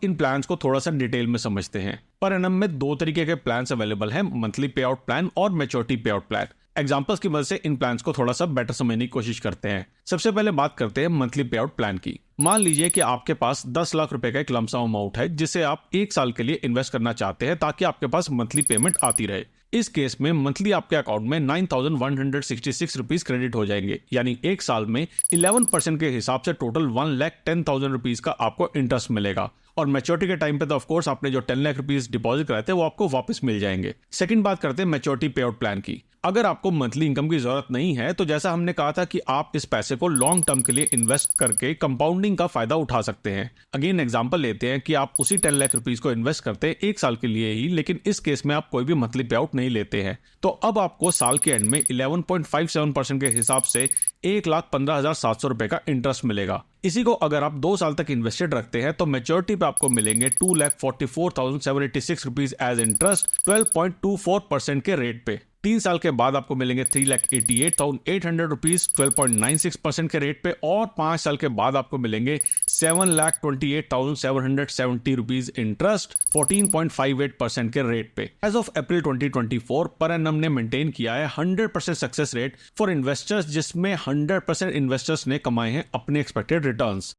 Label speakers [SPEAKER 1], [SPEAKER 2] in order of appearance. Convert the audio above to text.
[SPEAKER 1] इन plans को थोड़ा सा डिटेल में समझते हैं। पर एनम में दो तरीके के प्लान्स अवेलेबल हैं, मंथली पे आउट प्लान और मैच्योरिटी पे आउट प्लान। एग्जांपल्स की मदद से इन प्लान्स को थोड़ा सा बेटर समझने की कोशिश करते हैं। सबसे पहले बात करते हैं मंथली पे आउट प्लान की। मान लीजिए कि आपके पास 10 लाख रुपए का एक लमसम अमाउंट है जिसे आप एक साल के लिए इन्वेस्ट करना चाहते हैं ताकि आपके पास मंथली पेमेंट आती रहे। इस केस में मंथली आपके अकाउंट में 9,166 रुपीज क्रेडिट हो जाएंगे, यानी एक साल में 11% के हिसाब से टोटल 1,10,000 रुपीज का आपको इंटरेस्ट मिलेगा। और मैच्योरिटी के टाइम पे तो ऑफ कोर्स आपने जो 10 लाख रुपीज डिपॉजिट कराए थे वो आपको वापस मिल जाएंगे। सेकंड बात करते हैं मैच्योरिटी पे आउट प्लान की। अगर आपको मंथली इनकम की जरूरत नहीं है तो जैसा हमने कहा था कि आप इस पैसे को लॉन्ग टर्म के लिए इन्वेस्ट करके कंपाउंडिंग का फायदा उठा सकते हैं। अगेन एग्जांपल लेते हैं कि आप उसी 10 लाख रुपीज को इन्वेस्ट करते हैं एक साल के लिए ही, लेकिन इस केस में आप कोई भी मंथली पे आउट नहीं लेते हैं। तो अब आपको साल के एंड में 11.57% के हिसाब से 1,15,700 रुपए का इंटरेस्ट मिलेगा। इसी को अगर आप 2 साल तक इन्वेस्टेड रखते हैं तो मैच्योरिटी पे आपको मिलेंगे 2,44,786 रुपीज एज इंटरेस्ट 12.24% के रेट पे। 3 साल के बाद आपको मिलेंगे 3,88,800 रुपीज 12.96% के रेट पे। और 5 साल के बाद आपको मिलेंगे 7,28,770 रुपीज इंटरेस्ट 14.58% के रेट पे। As of April 2024 per annum ने मेंटेन किया है 100% सक्सेस रेट फॉर इन्वेस्टर्स, जिसमें 100% इन्वेस्टर्स ने कमाए हैं अपने एक्सपेक्टेड रिटर्न्स।